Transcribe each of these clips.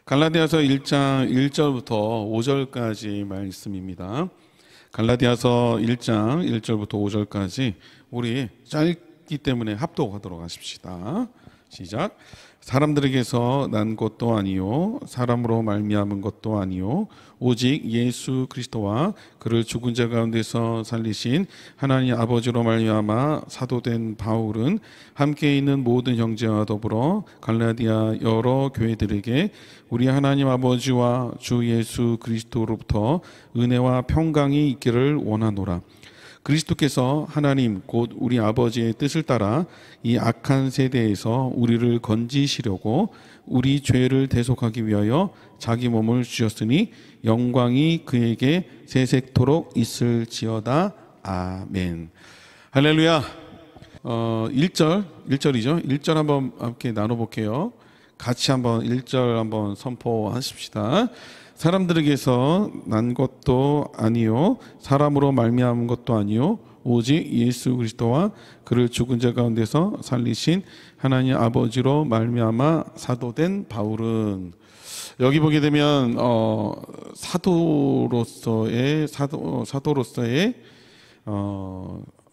갈라디아서 1장 1절부터 5절까지 말씀입니다. 갈라디아서 1장 1절부터 5절까지 우리 짧기 때문에 합독하도록 하십시다. 시작. 사람들에게서 난 것도 아니요 사람으로 말미암은 것도 아니요 오직 예수 그리스도와 그를 죽은 자 가운데서 살리신 하나님 아버지로 말미암아 사도된 바울은 함께 있는 모든 형제와 더불어 갈라디아 여러 교회들에게 우리 하나님 아버지와 주 예수 그리스도로부터 은혜와 평강이 있기를 원하노라. 그리스도께서 하나님 곧 우리 아버지의 뜻을 따라 이 악한 세대에서 우리를 건지시려고 우리 죄를 대속하기 위하여 자기 몸을 주셨으니 영광이 그에게 세세토록 있을지어다. 아멘. 할렐루야. 1절이죠. 1절 한번 함께 나눠볼게요. 같이 한번 1절 한번 선포하십시다. 사람들에게서 난 것도 아니요 사람으로 말미암은 것도 아니요 오직 예수 그리스도와 그를 죽은 자 가운데서 살리신 하나님 아버지로 말미암아 사도된 바울은, 여기 보게 되면 사도로서의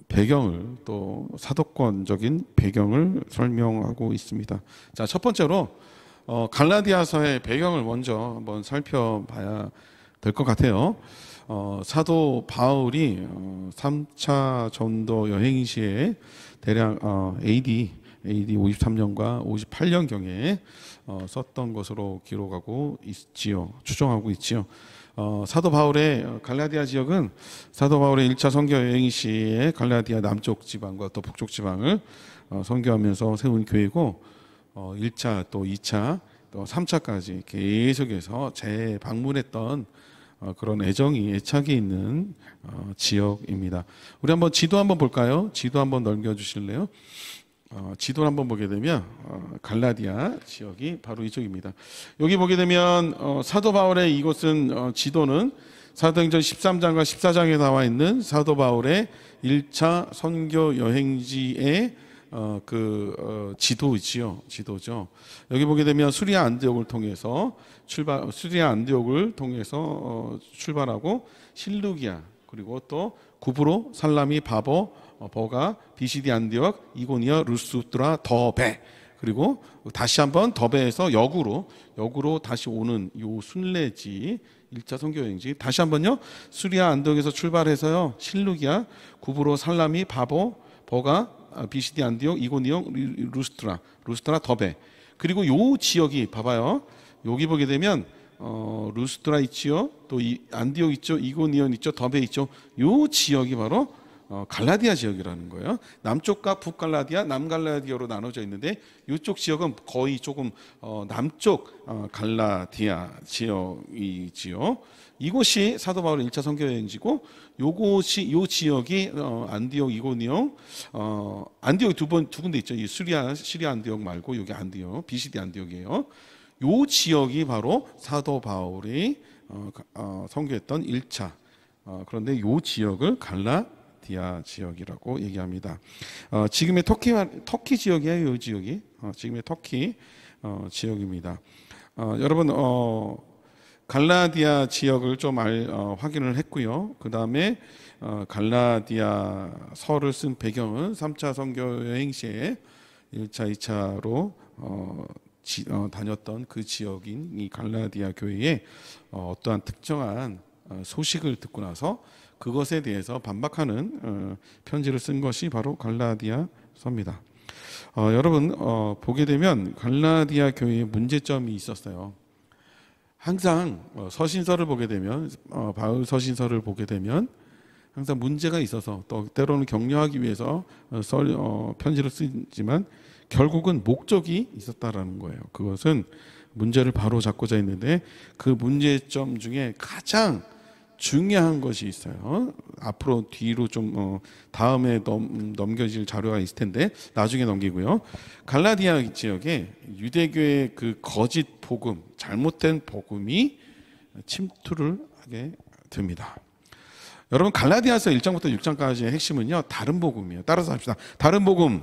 배경을, 또 사도권적인 배경을 설명하고 있습니다. 자, 첫 번째로 갈라디아서의 배경을 먼저 한번 살펴봐야 될 것 같아요. 사도 바울이 3차 전도 여행 시에 대략 AD 53년과 58년경에 썼던 것으로 기록하고 있지요. 추정하고 있지요. 사도 바울의 갈라디아 지역은 사도 바울의 1차 선교 여행 시에 갈라디아 남쪽 지방과 또 북쪽 지방을 선교하면서 세운 교회고, 1차 또 2차 또 3차까지 계속해서 재방문했던 그런 애착이 있는 지역입니다. 우리 한번 지도 한번 볼까요? 지도 한번 넘겨주실래요? 지도를 한번 보게 되면 갈라디아 지역이 바로 이쪽입니다. 여기 보게 되면 사도 바울의 이곳은 지도는 사도행전 13장과 14장에 나와 있는 사도 바울의 1차 선교 여행지의 지도죠. 여기 보게 되면 수리아 안디옥을 통해서 출발하고 실루기아, 그리고 또 구브로, 살라미, 바보, 버가, 비시디 안디옥, 이고니아, 루스드라, 더베, 그리고 다시 한번 더베에서 역으로 다시 오는 요 순례지 1차 선교 여행지. 다시 한번요. 수리아 안디옥에서 출발해서요. 실루기아, 구브로, 살라미, 바보, 버가, 비시디 안디옥, 이고니온, 루스트라, 더베. 그리고 요 지역이 봐봐요. 여기 보게 되면 루스트라 있지요. 또 안디옥 있죠. 이고니온 있죠. 더베 있죠. 요 지역이 바로 갈라디아 지역이라는 거예요. 남쪽과 북갈라디아, 남갈라디아로 나눠져 있는데 이쪽 지역은 거의 조금 남쪽 갈라디아 지역이지요. 이곳이 사도 바울의 1차 선교 여행지고, 요 지역이 안디옥, 이고니온, 안디옥 두 군데 있죠. 이 시리아 안디옥 말고 여기 안디옥, 비시디 안디옥이에요. 요 지역이 바로 사도 바울이 선교했던 1차. 그런데 요 지역을 갈라디아 지역이라고 얘기합니다. 지금의 터키 지역이에요. 이 지역이 지금의 터키 지역입니다. 여러분, 갈라디아 지역을 좀 확인을 했고요. 그 다음에 갈라디아 서를 쓴 배경은 3차 선교 여행 시에 1차, 2차로 다녔던 그 지역인 이 갈라디아 교회에 어떠한 특정한 소식을 듣고 나서 그것에 대해서 반박하는 편지를 쓴 것이 바로 갈라디아서입니다. 여러분, 보게 되면 갈라디아 교회에 문제점이 있었어요. 항상 서신서를 보게 되면, 바울 서신서를 보게 되면 항상 문제가 있어서, 또 때로는 격려하기 위해서 편지를 쓰지만 결국은 목적이 있었다라는 거예요. 그것은 문제를 바로 잡고자 했는데, 그 문제점 중에 가장 중요한 것이 있어요. 앞으로 뒤로 좀 다음에 넘겨질 자료가 있을 텐데 나중에 넘기고요. 갈라디아 지역에 유대교의 그 거짓 복음, 잘못된 복음이 침투를 하게 됩니다. 여러분, 갈라디아서 1장부터 6장까지의 핵심은요, 다른 복음이에요. 따라서 합시다. 다른 복음.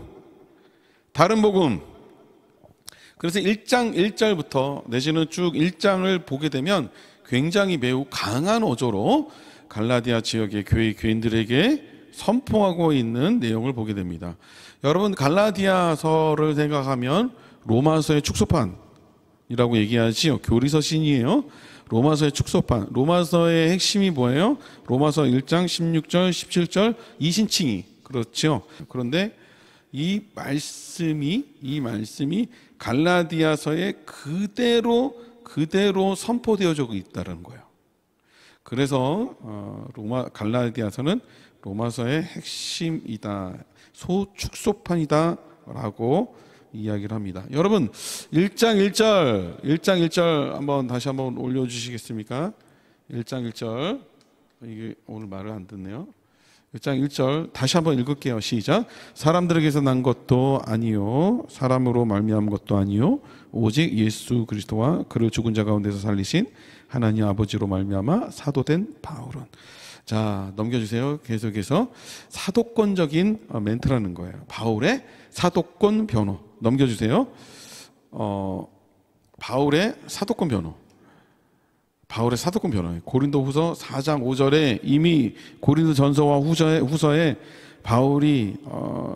그래서 1장 1절부터 내지는 쭉 1장을 보게 되면 굉장히 매우 강한 어조로 갈라디아 지역의 교인들에게 선포하고 있는 내용을 보게 됩니다. 여러분, 갈라디아서를 생각하면 로마서의 축소판이라고 얘기하지요. 교리서신이에요. 로마서의 축소판. 로마서의 핵심이 뭐예요? 로마서 1장 16절 17절 이신칭이 그렇죠. 그런데 이 말씀이 갈라디아서에 그대로 선포되어져 있다는 거예요. 그래서 갈라디아서는 로마서의 핵심이다, 소축소판이다라고 이야기를 합니다. 여러분, 1장 1절 다시 한번 올려주시겠습니까? 1장 1절. 이게 오늘 말을 안 듣네요. 1장 1절 다시 한번 읽을게요. 시작. 사람들에게서 난 것도 아니요, 사람으로 말미암은 것도 아니요, 오직 예수 그리스도와 그를 죽은 자 가운데서 살리신 하나님 아버지로 말미암아 사도된 바울은. 자, 넘겨주세요. 계속해서 사도권적인 멘트라는 거예요. 바울의 사도권 변호. 넘겨주세요. 바울의 사도권 변호. 고린도후서 4장 5절에 이미 고린도전서와 후서에 바울이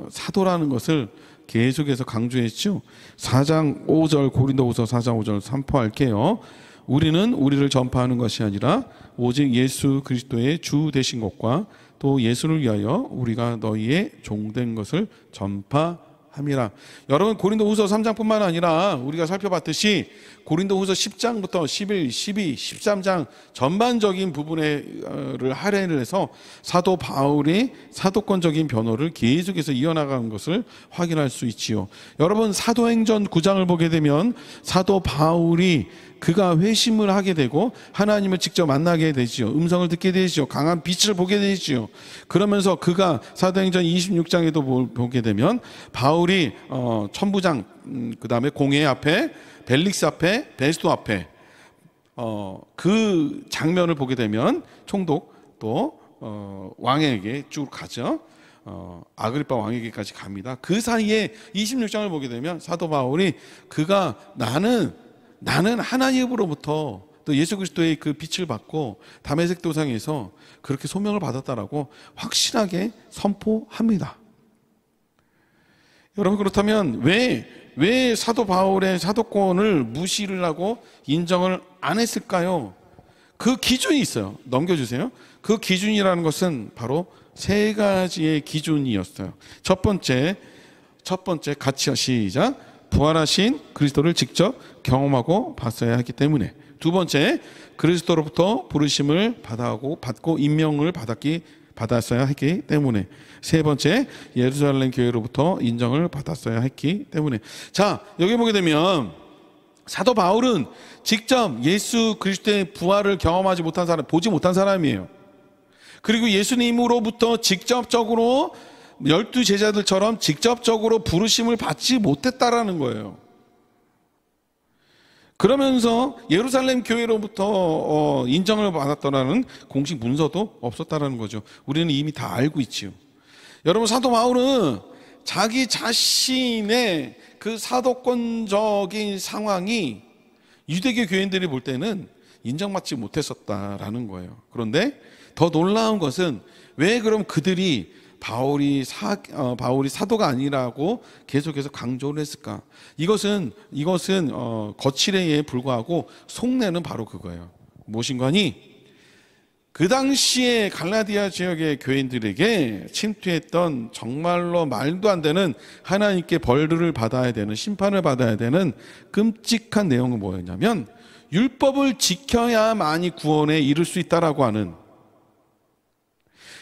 사도라는 것을 계속해서 강조했죠. 4장 5절, 고린도후서 4장 5절 선포할게요. 우리는 우리를 전파하는 것이 아니라 오직 예수 그리스도의 주 되신 것과 또 예수를 위하여 우리가 너희의 종된 것을 전파함이라. 여러분, 고린도후서 3장뿐만 아니라 우리가 살펴봤듯이 고린도후서 10장부터 11, 12, 13장 전반적인 부분을 할애를 해서 사도 바울이 사도권적인 변호를 계속해서 이어나가는 것을 확인할 수 있지요. 여러분, 사도행전 9장을 보게 되면 사도 바울이 그가 회심을 하게 되고 하나님을 직접 만나게 되지요. 음성을 듣게 되지요. 강한 빛을 보게 되지요. 그러면서 그가 사도행전 26장에도 보게 되면 바울이 천부장, 그 다음에 공회 앞에, 벨릭스 앞에, 베스도 앞에 그 장면을 보게 되면 총독 또 왕에게 쭉 가죠. 아그리파 왕에게까지 갑니다. 그 사이에 26장을 보게 되면 사도 바울이 그가 나는 하나님으로부터 또 예수 그리스도의 그 빛을 받고 다메섹 도상에서 그렇게 소명을 받았다라고 확실하게 선포합니다. 여러분, 그렇다면 왜 사도 바울의 사도권을 무시를 하고 인정을 안 했을까요? 그 기준이 있어요. 넘겨주세요. 그 기준이라는 것은 바로 세 가지의 기준이었어요. 첫 번째 같이요. 시작. 부활하신 그리스도를 직접 경험하고 봤어야 하기 때문에. 두 번째, 그리스도로부터 부르심을 받고 임명을 받았어야 했기 때문에. 세 번째, 예루살렘 교회로부터 인정을 받았어야 했기 때문에. 자, 여기 보게 되면 사도 바울은 직접 예수 그리스도의 부활을 경험하지 못한 사람, 보지 못한 사람이에요. 그리고 예수님으로부터 직접적으로 12 제자들처럼 직접적으로 부르심을 받지 못했다라는 거예요. 그러면서 예루살렘 교회로부터 인정을 받았다라는 공식 문서도 없었다라는 거죠. 우리는 이미 다 알고 있지요. 여러분, 사도 바울은 자기 자신의 그 사도권적인 상황이 유대교 교인들이 볼 때는 인정받지 못했었다라는 거예요. 그런데 더 놀라운 것은 왜 그럼 그들이 바울이 사도가 아니라고 계속해서 강조를 했을까? 이것은 거칠애에 불과하고 속내는 바로 그거예요. 무엇인가니? 그 당시에 갈라디아 지역의 교인들에게 침투했던 정말로 말도 안 되는 하나님께 벌을 받아야 되는, 심판을 받아야 되는 끔찍한 내용은 뭐였냐면 율법을 지켜야만이 구원에 이를 수 있다라고 하는,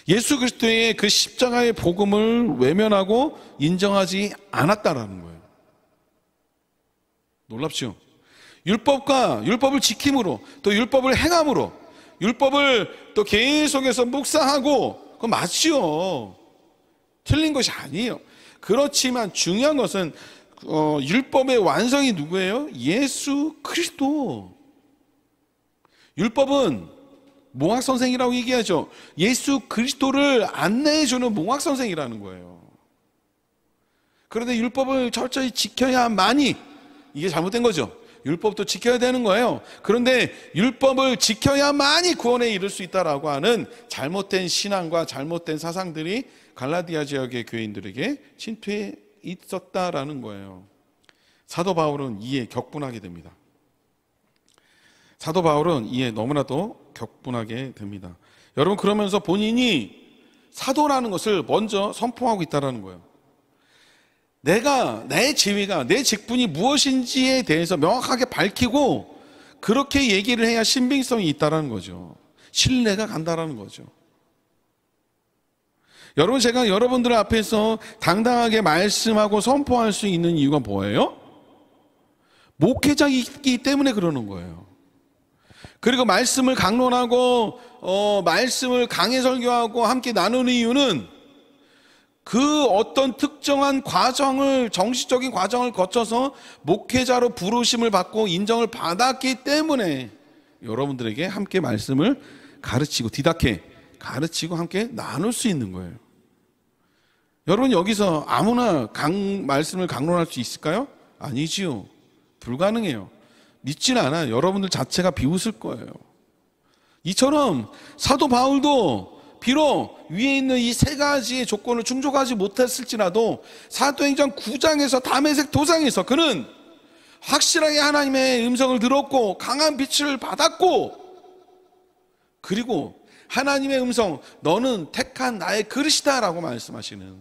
예수 그리스도의 그 십자가의 복음을 외면하고 인정하지 않았다라는 거예요. 놀랍죠? 율법을 지킴으로, 또 율법을 행함으로, 율법을 또 계속해서 묵상하고, 그건 맞지요. 틀린 것이 아니에요. 그렇지만 중요한 것은 율법의 완성이 누구예요? 예수 그리스도. 율법은 몽학선생이라고 얘기하죠. 예수 그리스도를 안내해주는 몽학선생이라는 거예요. 그런데 율법을 철저히 지켜야만이 이게 잘못된 거죠. 율법도 지켜야 되는 거예요. 그런데 율법을 지켜야만이 구원에 이를 수 있다라고 하는 잘못된 신앙과 잘못된 사상들이 갈라디아 지역의 교인들에게 침투해 있었다라는 거예요. 사도 바울은 이에 격분하게 됩니다. 사도 바울은 이에 너무나도 격분하게 됩니다. 여러분, 그러면서 본인이 사도라는 것을 먼저 선포하고 있다는 거예요. 내 지위가, 내 직분이 무엇인지에 대해서 명확하게 밝히고 그렇게 얘기를 해야 신빙성이 있다는 거죠. 신뢰가 간다는 거죠. 여러분, 제가 여러분들 앞에서 당당하게 말씀하고 선포할 수 있는 이유가 뭐예요? 목회자이기 때문에 그러는 거예요. 그리고 말씀을 강론하고 말씀을 강해 설교하고 함께 나누는 이유는 그 어떤 특정한 과정을, 정식적인 과정을 거쳐서 목회자로 부르심을 받고 인정을 받았기 때문에 여러분들에게 함께 말씀을 가르치고 디다케 가르치고 함께 나눌 수 있는 거예요. 여러분, 여기서 아무나 말씀을 강론할 수 있을까요? 아니지요. 불가능해요. 믿지는 않아요. 여러분들 자체가 비웃을 거예요. 이처럼 사도 바울도 비록 위에 있는 이 세 가지의 조건을 충족하지 못했을지라도 사도행전 9장에서 다메섹 도상에서 그는 확실하게 하나님의 음성을 들었고 강한 빛을 받았고, 그리고 하나님의 음성, 너는 택한 나의 그릇이다 라고 말씀하시는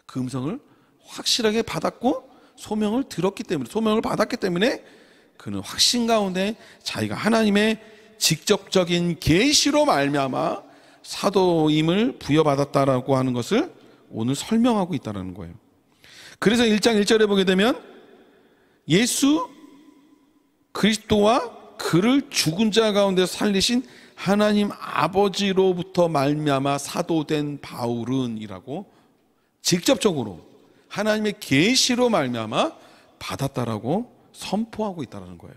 그 음성을 확실하게 받았고 소명을 들었기 때문에, 소명을 받았기 때문에 그는 확신 가운데 자기가 하나님의 직접적인 계시로 말미암아 사도임을 부여받았다라고 하는 것을 오늘 설명하고 있다는 거예요. 그래서 1장 1절에 보게 되면 예수 그리스도와 그를 죽은 자 가운데 살리신 하나님 아버지로부터 말미암아 사도된 바울은 이라고 직접적으로 하나님의 계시로 말미암아 받았다라고 선포하고 있다는 거예요.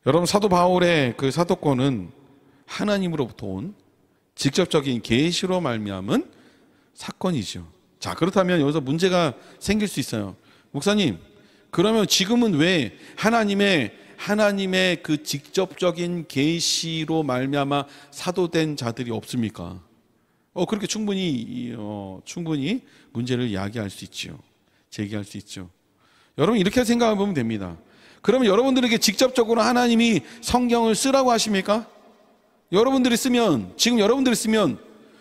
여러분, 사도 바울의 그 사도권은 하나님으로부터 온 직접적인 계시로 말미암은 사건이죠. 자, 그렇다면 여기서 문제가 생길 수 있어요. 목사님, 그러면 지금은 왜 하나님의 그 직접적인 계시로 말미암아 사도된 자들이 없습니까? 그렇게 충분히 문제를 이야기할 수 있죠. 제기할 수 있죠. 여러분, 이렇게 생각해 보면 됩니다. 그러면 여러분들에게 직접적으로 하나님이 성경을 쓰라고 하십니까? 지금 여러분들이 쓰면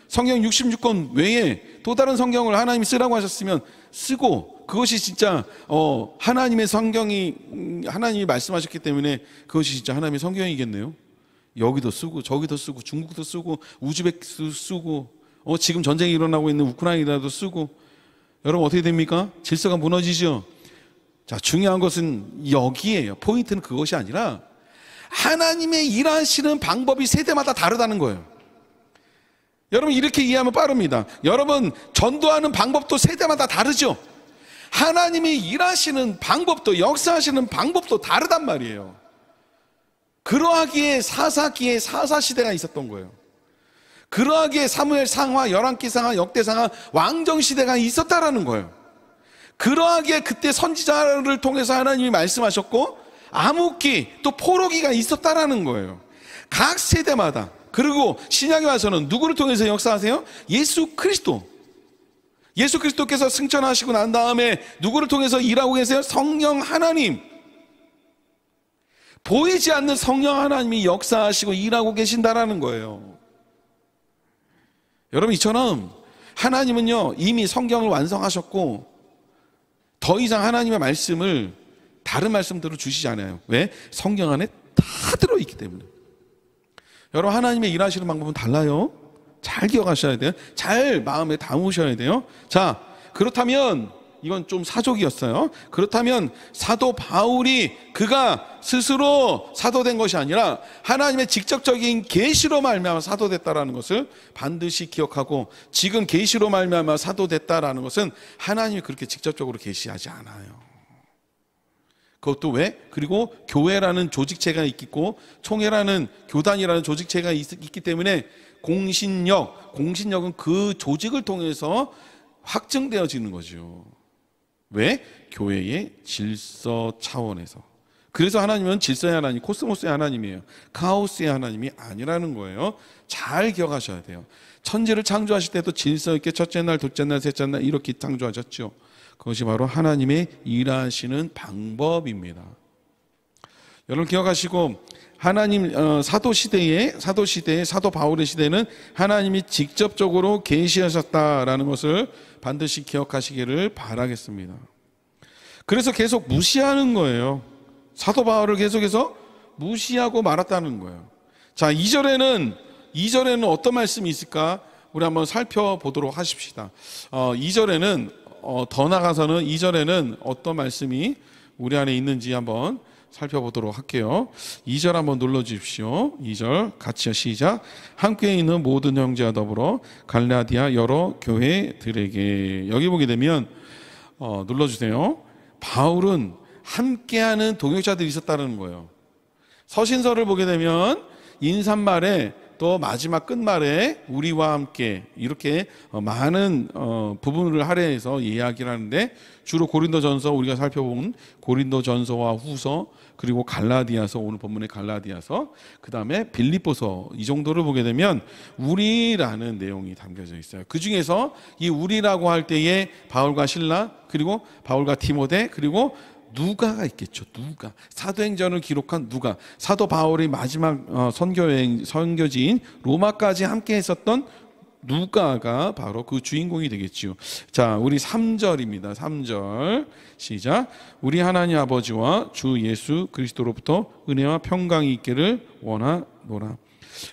성경 66권 외에 또 다른 성경을 하나님이 쓰라고 하셨으면 쓰고, 그것이 진짜 하나님의 성경이 하나님이 말씀하셨기 때문에 그것이 진짜 하나님의 성경이겠네요. 여기도 쓰고 저기도 쓰고 중국도 쓰고 우즈벡도 쓰고 지금 전쟁이 일어나고 있는 우크라이나도 쓰고, 여러분 어떻게 됩니까? 질서가 무너지죠. 자, 중요한 것은 여기에요. 포인트는 그것이 아니라 하나님의 일하시는 방법이 세대마다 다르다는 거예요. 여러분, 이렇게 이해하면 빠릅니다. 여러분, 전도하는 방법도 세대마다 다르죠. 하나님이 일하시는 방법도, 역사하시는 방법도 다르단 말이에요. 그러하기에 사사기에 사사시대가 있었던 거예요. 그러하기에 사무엘 상하, 열왕기 상하, 역대 상하, 왕정시대가 있었다라는 거예요. 그러하기에 그때 선지자를 통해서 하나님이 말씀하셨고 암흑기 또 포로기가 있었다라는 거예요. 각 세대마다. 그리고 신약에 와서는 누구를 통해서 역사하세요? 예수 그리스도께서 승천하시고 난 다음에 누구를 통해서 일하고 계세요? 성령 하나님. 보이지 않는 성령 하나님이 역사하시고 일하고 계신다라는 거예요. 여러분, 이처럼 하나님은요 이미 성경을 완성하셨고 더 이상 하나님의 말씀을 다른 말씀대로 주시지 않아요. 왜? 성경 안에 다 들어있기 때문에. 여러분, 하나님의 일하시는 방법은 달라요. 잘 기억하셔야 돼요. 잘 마음에 담으셔야 돼요. 자, 그렇다면 이건 좀 사족이었어요. 그렇다면 사도 바울이 그가 스스로 사도된 것이 아니라 하나님의 직접적인 계시로 말미암아 사도됐다라는 것을 반드시 기억하고, 지금 계시로 말미암아 사도됐다라는 것은 하나님이 그렇게 직접적으로 계시하지 않아요. 그것도 왜? 그리고 교회라는 조직체가 있고 총회라는 교단이라는 조직체가 있기 때문에 공신력은 그 조직을 통해서 확증되어지는 거죠. 왜? 교회의 질서 차원에서. 그래서 하나님은 질서의 하나님, 코스모스의 하나님이에요. 카오스의 하나님이 아니라는 거예요. 잘 기억하셔야 돼요. 천지를 창조하실 때도 질서 있게 첫째 날, 둘째 날, 셋째 날 이렇게 창조하셨죠. 그것이 바로 하나님의 일하시는 방법입니다. 여러분 기억하시고, 하나님 사도 시대의 사도 바울의 시대는 하나님이 직접적으로 계시하셨다라는 것을 반드시 기억하시기를 바라겠습니다. 그래서 계속 무시하는 거예요. 사도 바울을 계속해서 무시하고 말았다는 거예요. 자, 2절에는 어떤 말씀이 있을까? 우리 한번 살펴보도록 하십시다. 2절에는 더 나가서는 2절에는 어떤 말씀이 우리 안에 있는지 한번 살펴보도록 할게요. 2절 한번 눌러주십시오. 2절 같이요. 시작. 함께 있는 모든 형제와 더불어 갈라디아 여러 교회들에게. 여기 보게 되면 눌러주세요. 바울은 함께하는 동역자들이 있었다는 거예요. 서신서를 보게 되면 인사말에 또 마지막 끝말에 우리와 함께 이렇게 많은 부분을 할애해서 이야기를 하는데, 주로 고린도전서, 우리가 살펴본 고린도전서와 후서, 그리고 갈라디아서, 오늘 본문의 갈라디아서, 그 다음에 빌립보서, 이 정도를 보게 되면 우리라는 내용이 담겨져 있어요. 그 중에서 이 우리라고 할 때에 바울과 실라, 그리고 바울과 디모데, 그리고 누가가 있겠죠. 누가. 사도행전을 기록한 누가. 사도 바울의 마지막 선교지인 로마까지 함께 했었던 누가가 바로 그 주인공이 되겠지요. 자, 우리 3절입니다. 3절 시작. 우리 하나님 아버지와 주 예수 그리스도로부터 은혜와 평강이 있기를 원하노라.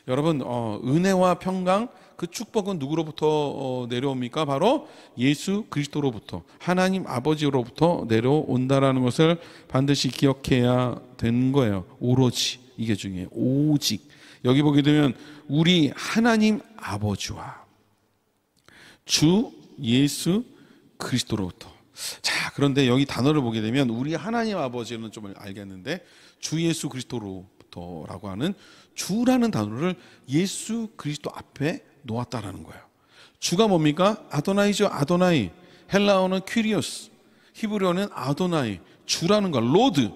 여러분, 은혜와 평강, 그 축복은 누구로부터 내려옵니까? 바로 예수 그리스도로부터, 하나님 아버지로부터 내려온다라는 것을 반드시 기억해야 되는 거예요. 오로지, 이게 중요해요. 오직. 여기 보게 되면 우리 하나님 아버지와 주 예수 그리스도로부터. 자, 그런데 여기 단어를 보게 되면 우리 하나님 아버지는 좀 알겠는데, 주 예수 그리스도로부터라고 하는 주라는 단어를 예수 그리스도 앞에 놓았다라는 거예요. 주가 뭡니까? 아도나이죠. 아도나이. 헬라어는 퀴리오스, 히브리어는 아도나이. 주라는 거, 로드.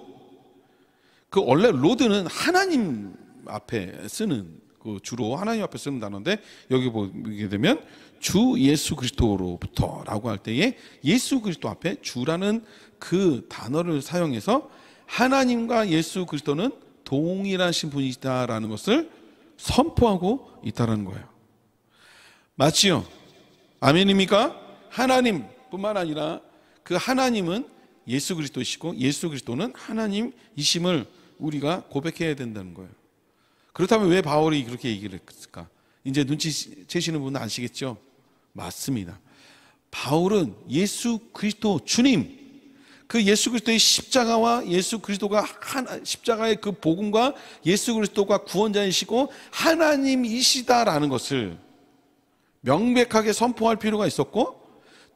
그 원래 로드는 하나님 앞에 쓰는, 그 주로 하나님 앞에 쓰는 단어인데, 여기 보게 되면 주 예수 그리스도로부터라고 할 때에 예수 그리스도 앞에 주라는 그 단어를 사용해서 하나님과 예수 그리스도는 동일하신 분이다라는 것을 선포하고 있다는 거예요. 맞지요? 아멘입니까? 하나님뿐만 아니라 그 하나님은 예수 그리스도이시고 예수 그리스도는 하나님이심을 우리가 고백해야 된다는 거예요. 그렇다면 왜 바울이 그렇게 얘기를 했을까? 이제 눈치채시는 분은 아시겠죠? 맞습니다. 바울은 예수 그리스도 주님, 그 예수 그리스도의 십자가와 예수 그리스도가 십자가의 그 복음과 예수 그리스도가 구원자이시고 하나님이시다라는 것을 명백하게 선포할 필요가 있었고,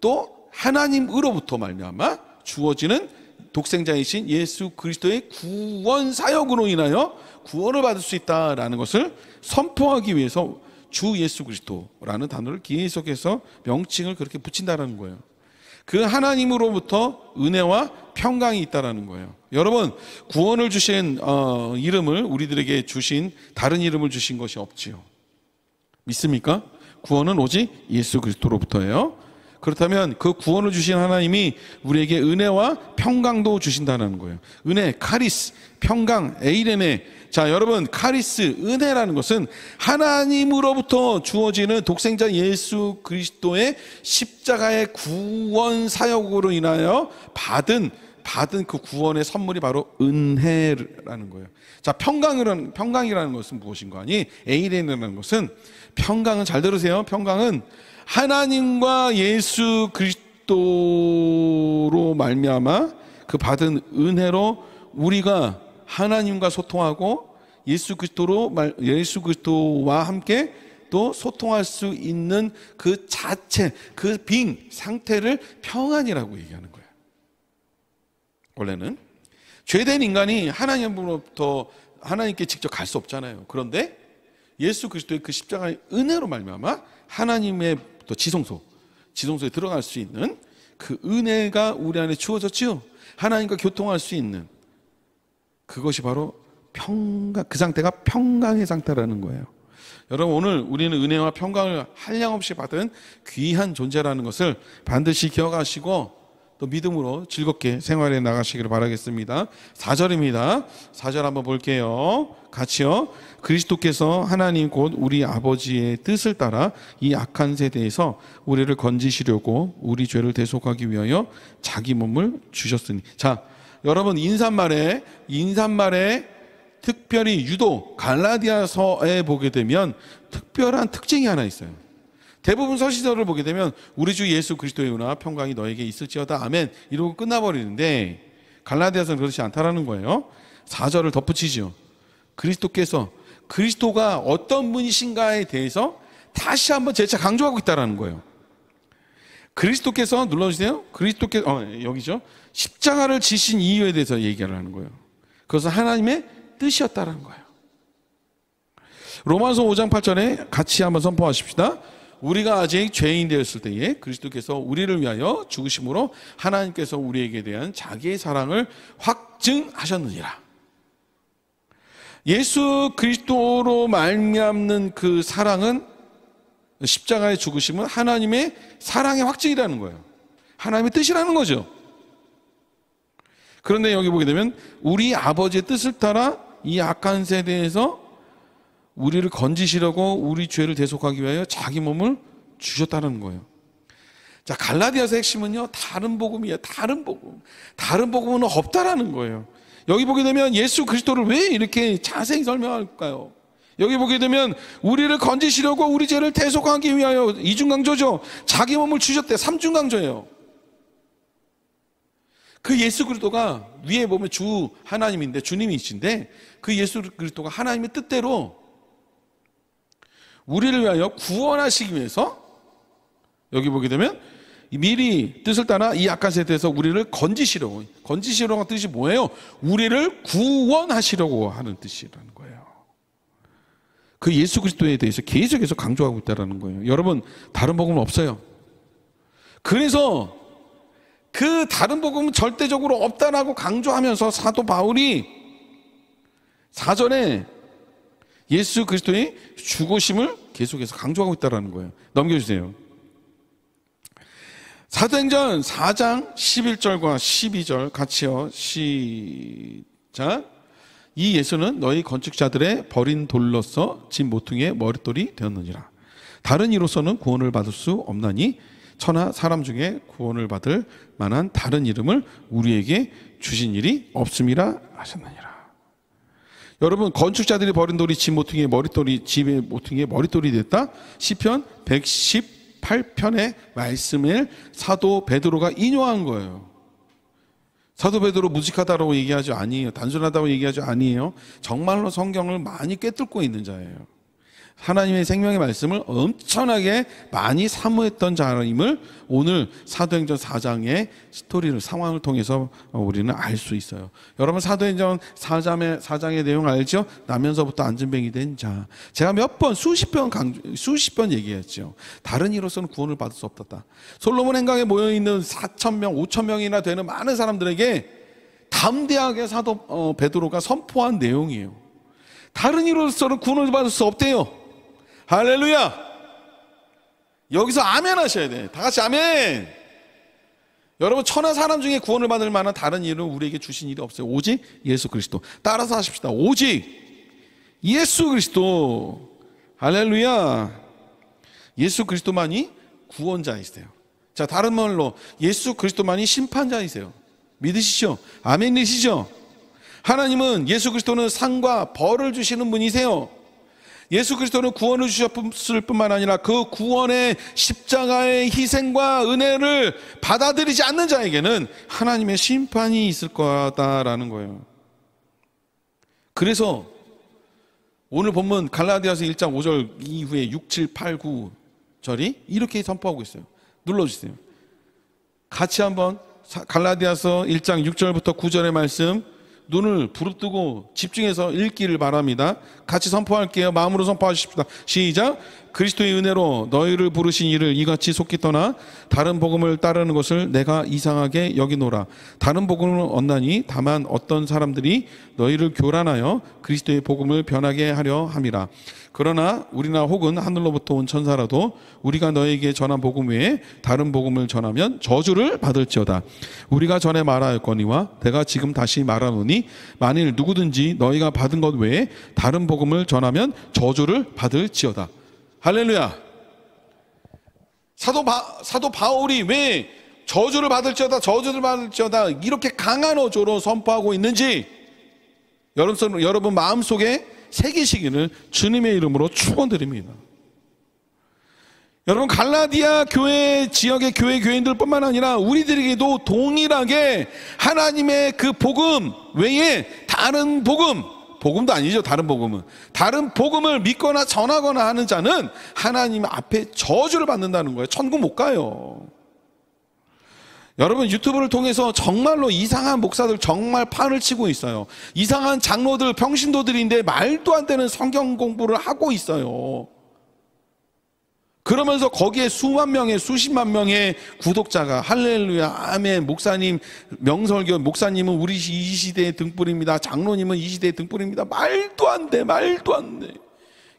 또 하나님으로부터 말미암아 주어지는 독생자이신 예수 그리스도의 구원 사역으로 인하여 구원을 받을 수 있다라는 것을 선포하기 위해서 주 예수 그리스도라는 단어를 계속해서 명칭을 그렇게 붙인다는 거예요. 그 하나님으로부터 은혜와 평강이 있다라는 거예요. 여러분, 구원을 주신 이름을 우리들에게 주신, 다른 이름을 주신 것이 없지요. 믿습니까? 구원은 오직 예수 그리스도로부터예요. 그렇다면 그 구원을 주신 하나님이 우리에게 은혜와 평강도 주신다는 거예요. 은혜, 카리스, 평강, 에이레네. 자, 여러분, 카리스, 은혜라는 것은 하나님으로부터 주어지는 독생자 예수 그리스도의 십자가의 구원 사역으로 인하여 받은 그 구원의 선물이 바로 은혜라는 거예요. 자, 평강이라는 것은 무엇인가 하니, 에이레네라는 것은, 평강은, 잘 들으세요. 평강은 하나님과 예수 그리스도로 말미암아 그 받은 은혜로 우리가 하나님과 소통하고 예수 그리스도와 함께 또 소통할 수 있는 그 자체, 그 상태를 평안이라고 얘기하는 거예요. 원래는 죄된 인간이 하나님으로부터 하나님께 직접 갈 수 없잖아요. 그런데 예수 그리스도의 그 십자가의 은혜로 말미암아 하나님의 또 지성소에 들어갈 수 있는 그 은혜가 우리 안에 주어졌죠. 하나님과 교통할 수 있는 그것이 바로 평강, 그 상태가 평강의 상태라는 거예요. 여러분, 오늘 우리는 은혜와 평강을 한량없이 받은 귀한 존재라는 것을 반드시 기억하시고 또 믿음으로 즐겁게 생활해 나가시기를 바라겠습니다. 4절입니다. 4절 한번 볼게요. 같이요. 그리스도께서 하나님 곧 우리 아버지의 뜻을 따라 이 악한 세대에서 우리를 건지시려고 우리 죄를 대속하기 위하여 자기 몸을 주셨으니. 자, 여러분, 인사말에 특별히 유독 갈라디아서에 보게 되면 특별한 특징이 하나 있어요. 대부분 서신서를 보게 되면 우리 주 예수 그리스도의 은혜와 평강이 너에게 있을지어다 아멘 이러고 끝나버리는데 갈라디아서는 그렇지 않다라는 거예요. 4절을 덧붙이죠. 그리스도가 어떤 분이신가에 대해서 다시 한번 재차 강조하고 있다는 거예요. 그리스도께서, 눌러주세요. 여기죠. 십자가를 지신 이유에 대해서 얘기를 하는 거예요. 그것은 하나님의 뜻이었다는 거예요. 로마서 5장 8절에 같이 한번 선포하십시다. 우리가 아직 죄인 되었을 때에 그리스도께서 우리를 위하여 죽으심으로 하나님께서 우리에게 대한 자기의 사랑을 확증하셨느니라. 예수 그리스도로 말미암는 그 사랑은, 십자가의 죽으심은 하나님의 사랑의 확증이라는 거예요. 하나님의 뜻이라는 거죠. 그런데 여기 보게 되면 우리 아버지의 뜻을 따라 이 악한 세대에서 우리를 건지시려고 우리 죄를 대속하기 위하여 자기 몸을 주셨다는 거예요. 자, 갈라디아서 핵심은요, 다른 복음이에요. 다른 복음. 다른 복음은 없다라는 거예요. 여기 보게 되면 예수 그리스도를 왜 이렇게 자세히 설명할까요? 여기 보게 되면 우리를 건지시려고 우리 죄를 대속하기 위하여, 이중강조죠. 자기 몸을 주셨대. 삼중강조예요. 그 예수 그리스도가 위에 보면 주 하나님인데, 주님이신데, 그 예수 그리스도가 하나님의 뜻대로 우리를 위하여 구원하시기 위해서, 여기 보게 되면 미리 뜻을 따라 이 악한 세대에서 우리를 건지시려고 하는 뜻이 뭐예요? 우리를 구원하시려고 하는 뜻이라는 거예요. 그 예수 그리스도에 대해서 계속해서 강조하고 있다는 거예요. 여러분, 다른 복음은 없어요. 그래서 그 다른 복음은 절대적으로 없다라고 강조하면서 사도 바울이 4절에 예수 그리스도의 죽으심을 계속해서 강조하고 있다는 거예요. 넘겨주세요. 사도행전 4장 11절과 12절 같이요. 시작. 이 예수는 너희 건축자들의 버린 돌로서 집 모퉁이의 머릿돌이 되었느니라. 다른 이로서는 구원을 받을 수 없나니 천하 사람 중에 구원을 받을 만한 다른 이름을 우리에게 주신 일이 없음이라 하셨느니라. 여러분, 건축자들이 버린 돌이 집 모퉁이의 머릿돌이, 집의 모퉁이의 머릿돌이 됐다. 시편 118편의 말씀을 사도 베드로가 인용한 거예요. 사도 베드로 무식하다고 얘기하지 아니에요. 단순하다고 얘기하지 아니에요. 정말로 성경을 많이 꿰뚫고 있는 자예요. 하나님의 생명의 말씀을 엄청나게 많이 사모했던 자임을 오늘 사도행전 4장의 스토리를, 상황을 통해서 우리는 알 수 있어요. 여러분, 사도행전 4장의 내용 알죠? 나면서부터 안전뱅이 된 자. 제가 수십 번 얘기했죠. 다른 이로서는 구원을 받을 수 없었다. 솔로몬 행강에 모여있는 4,000명, 5,000명이나 되는 많은 사람들에게 담대하게 사도 베드로가 선포한 내용이에요. 다른 이로서는 구원을 받을 수 없대요. 할렐루야! 여기서 아멘 하셔야 돼. 다 같이 아멘! 여러분, 천하 사람 중에 구원을 받을 만한 다른 일은 우리에게 주신 일이 없어요. 오직 예수 그리스도. 따라서 하십시다. 오직 예수 그리스도. 할렐루야! 예수 그리스도만이 구원자이세요. 자, 다른 말로 예수 그리스도만이 심판자이세요. 믿으시죠? 아멘이시죠? 하나님은, 예수 그리스도는 상과 벌을 주시는 분이세요. 예수 그리스도는 구원을 주셨을 뿐만 아니라 그 구원의 십자가의 희생과 은혜를 받아들이지 않는 자에게는 하나님의 심판이 있을 거다라는 거예요. 그래서 오늘 본문 갈라디아서 1장 5절 이후에 6, 7, 8, 9절이 이렇게 선포하고 있어요. 눌러주세요. 같이 한번 갈라디아서 1장 6절부터 9절의 말씀 눈을 부릅뜨고 집중해서 읽기를 바랍니다. 같이 선포할게요. 마음으로 선포하십시다. 시작. 그리스도의 은혜로 너희를 부르신 이를 이같이 속히 떠나 다른 복음을 따르는 것을 내가 이상하게 여기노라. 다른 복음을 얻나니 다만 어떤 사람들이 너희를 교란하여 그리스도의 복음을 변하게 하려 함이라. 그러나 우리나 혹은 하늘로부터 온 천사라도 우리가 너에게 전한 복음 외에 다른 복음을 전하면 저주를 받을지어다. 우리가 전에 말하였거니와 내가 지금 다시 말하노니 만일 누구든지 너희가 받은 것 외에 다른 복음을 전하면 저주를 받을지어다. 할렐루야. 사도 바울이 왜 저주를 받을지어다 이렇게 강한 어조로 선포하고 있는지 여러분 마음속에 새기시기를 주님의 이름으로 축원드립니다. 여러분 갈라디아 교회 지역의 교인들뿐만 아니라 우리들에게도 동일하게 하나님의 그 복음 외에 다른 복음도 아니죠. 다른 복음을 믿거나 전하거나 하는 자는 하나님 앞에 저주를 받는다는 거예요. 천국 못 가요. 여러분 유튜브를 통해서 정말로 이상한 목사들 정말 판을 치고 있어요. 이상한 장로들 평신도들인데 말도 안 되는 성경 공부를 하고 있어요. 그러면서 거기에 수만 명의 수십만 명의 구독자가 할렐루야 아멘 목사님 명설교 목사님은 우리 이 시대의 등불입니다. 장로님은 이 시대의 등불입니다. 말도 안 돼.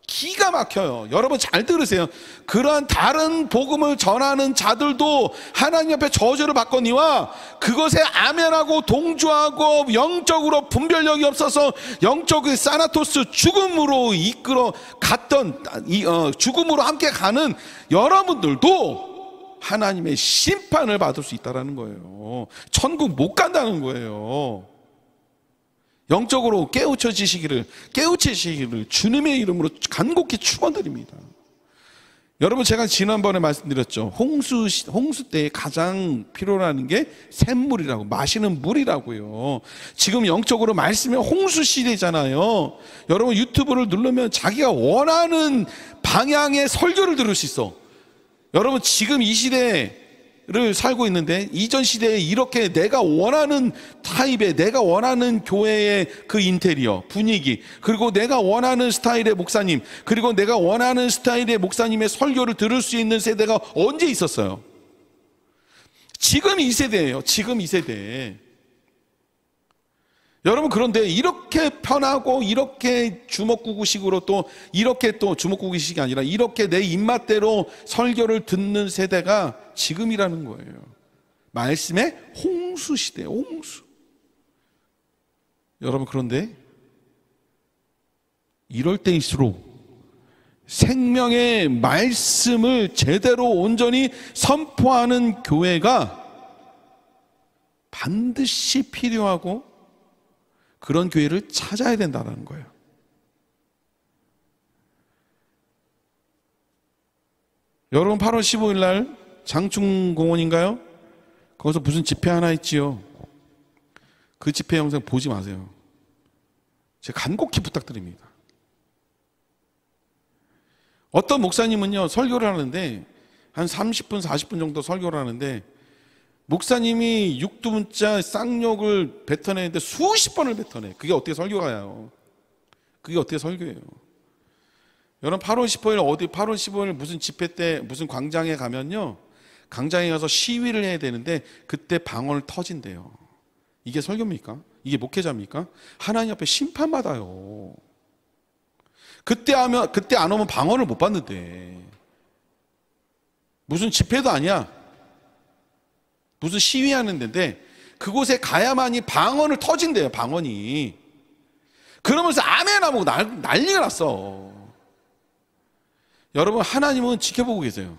기가 막혀요. 여러분 잘 들으세요. 그러한 다른 복음을 전하는 자들도 하나님 앞에 저주를 받거니와 그것에 아멘하고 동조하고 영적으로 분별력이 없어서 영적인 사나토스 죽음으로 이끌어 갔던 죽음으로 함께 가는 여러분들도 하나님의 심판을 받을 수 있다는 거예요. 천국 못 간다는 거예요. 영적으로 깨우쳐지시기를 주님의 이름으로 간곡히 축원드립니다. 여러분 제가 지난번에 말씀드렸죠. 홍수 때 가장 필요로 게 샘물이라고 마시는 물이라고요. 지금 영적으로 말씀이 홍수 시대잖아요. 여러분 유튜브를 누르면 자기가 원하는 방향의 설교를 들을 수 있어. 여러분 지금 이 시대를 살고 있는데 이전 시대에 이렇게 내가 원하는 타입의 내가 원하는 교회의 그 인테리어 분위기 그리고 내가 원하는 스타일의 목사님 그리고 내가 원하는 스타일의 목사님의 설교를 들을 수 있는 세대가 언제 있었어요? 지금 이 세대예요. 지금 이 세대. 여러분 그런데 이렇게 편하고 이렇게 주먹구구식으로 또 이렇게 또 주먹구구식이 아니라 이렇게 내 입맛대로 설교를 듣는 세대가 지금이라는 거예요. 말씀의 홍수 시대, 홍수. 여러분 그런데 이럴 때일수록 생명의 말씀을 제대로 온전히 선포하는 교회가 반드시 필요하고 그런 교회를 찾아야 된다는 거예요. 여러분 8월 15일 날 장충공원인가요? 거기서 무슨 집회 하나 있지요. 그 집회 영상 보지 마세요. 제가 간곡히 부탁드립니다. 어떤 목사님은요 설교를 하는데 한 30분 40분 정도 설교를 하는데 목사님이 육두문자 쌍욕을 뱉어내는데 수십 번을 뱉어내. 그게 어떻게 설교가요? 그게 어떻게 설교예요? 여러분 8월 15일 무슨 집회 때 무슨 광장에 가면요 광장에 가서 시위를 해야 되는데 그때 방언을 터진대요. 이게 설교입니까? 이게 목회자입니까? 하나님 앞에 심판받아요. 그때 안 오면 방언을 못 받는데 무슨 집회도 아니야. 무슨 시위하는 데인데 그곳에 가야만이 방언을 터진대요. 방언이. 그러면서 아멘 하고 난리가 났어. 여러분 하나님은 지켜보고 계세요.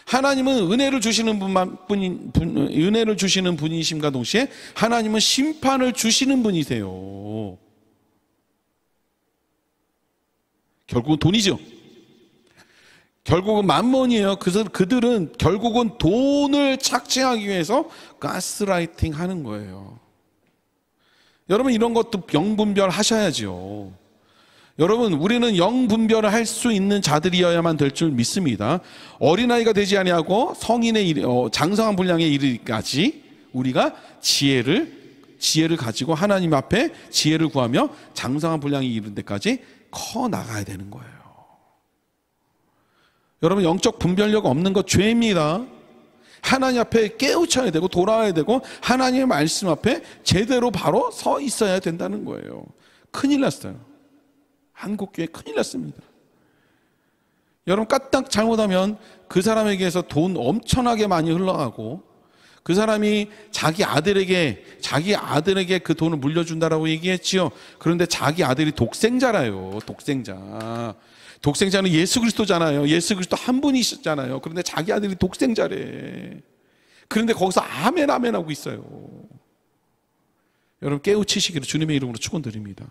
하나님은 은혜를 주시는 은혜를 주시는 분이심과 동시에 하나님은 심판을 주시는 분이세요. 결국은 돈이죠. 결국은 만몬이에요. 그래서 그들은 결국은 돈을 착취하기 위해서 가스라이팅 하는 거예요. 여러분 이런 것도 영분별 하셔야죠. 여러분 우리는 영분별을 할 수 있는 자들이어야만 될 줄 믿습니다. 어린아이가 되지 아니하고 성인의 장성한 분량에 이르기까지 우리가 지혜를 지혜를 가지고 하나님 앞에 지혜를 구하며 장성한 분량이 이른 데까지 커 나가야 되는 거예요. 여러분, 영적 분별력 없는 거 죄입니다. 하나님 앞에 깨우쳐야 되고 돌아와야 되고 하나님의 말씀 앞에 제대로 바로 서 있어야 된다는 거예요. 큰일 났어요. 한국교회 큰일 났습니다. 여러분, 까딱 잘못하면 그 사람에게서 돈 엄청나게 많이 흘러가고 그 사람이 자기 아들에게 그 돈을 물려준다라고 얘기했지요. 그런데 자기 아들이 독생자라요. 독생자는 예수 그리스도잖아요. 예수 그리스도 한 분이셨잖아요. 그런데 자기 아들이 독생자래. 그런데 거기서 아멘 아멘 하고 있어요. 여러분, 깨우치시기를 주님의 이름으로 축원드립니다.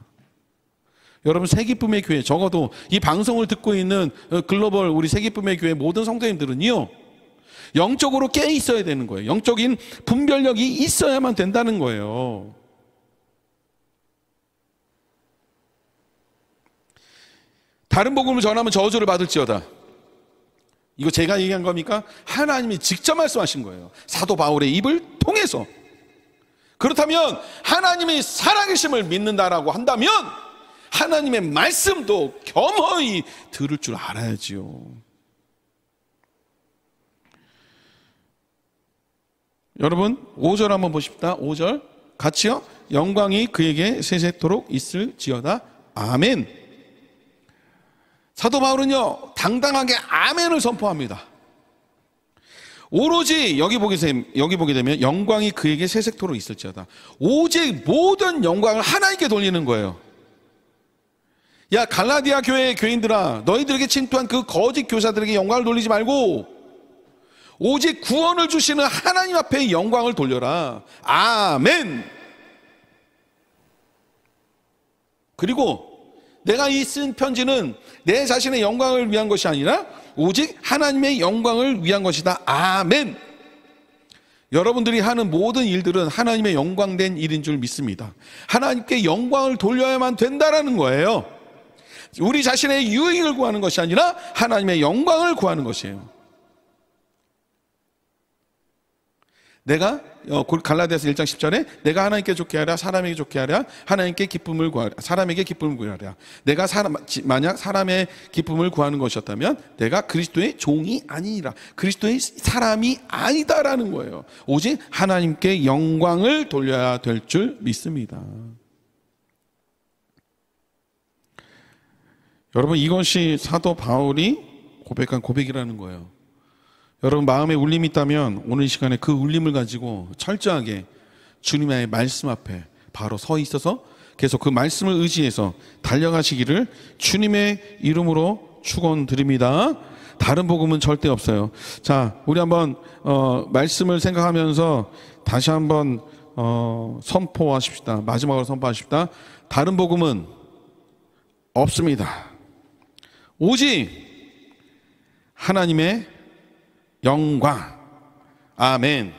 여러분, 새기쁨의 교회, 적어도 이 방송을 듣고 있는 글로벌 우리 새기쁨의 교회 모든 성도님들은요, 영적으로 깨 있어야 되는 거예요. 영적인 분별력이 있어야만 된다는 거예요. 다른 복음을 전하면 저주를 받을지어다. 이거 제가 얘기한 겁니까? 하나님이 직접 말씀하신 거예요. 사도 바울의 입을 통해서. 그렇다면 하나님의 살아계심을 믿는다라고 한다면 하나님의 말씀도 겸허히 들을 줄 알아야지요. 여러분, 5절 한번 보십시다. 5절 같이요. 영광이 그에게 세세토록 있을지어다. 아멘. 사도 바울은요, 당당하게 아멘을 선포합니다. 오로지 여기 보게 되면 영광이 그에게 세세토록 있을지어다. 오직 모든 영광을 하나님께 돌리는 거예요. 야, 갈라디아 교회의 교인들아, 너희들에게 침투한 그 거짓 교사들에게 영광을 돌리지 말고 오직 구원을 주시는 하나님 앞에 영광을 돌려라. 아멘. 그리고 내가 이 쓴 편지는 내 자신의 영광을 위한 것이 아니라 오직 하나님의 영광을 위한 것이다. 아멘. 여러분들이 하는 모든 일들은 하나님의 영광된 일인 줄 믿습니다. 하나님께 영광을 돌려야만 된다라는 거예요. 우리 자신의 유익을 구하는 것이 아니라 하나님의 영광을 구하는 것이에요. 내가 갈라디아서 1장 10절에 내가 하나님께 좋게 하랴 사람에게 좋게 하랴 하나님께 기쁨을 구하랴 사람에게 기쁨을 구하랴. 내가 만약 사람의 기쁨을 구하는 것이었다면 내가 그리스도의 종이 아니니라. 그리스도의 사람이 아니다라는 거예요. 오직 하나님께 영광을 돌려야 될 줄 믿습니다. 여러분, 이것이 사도 바울이 고백한 고백이라는 거예요. 여러분, 마음에 울림이 있다면 오늘 이 시간에 그 울림을 가지고 철저하게 주님의 말씀 앞에 바로 서 있어서 계속 그 말씀을 의지해서 달려가시기를 주님의 이름으로 축원드립니다. 다른 복음은 절대 없어요. 자, 우리 한번 말씀을 생각하면서 다시 한번 선포하십시다. 마지막으로 선포하십시다. 다른 복음은 없습니다. 오직 하나님의 영광. 아멘.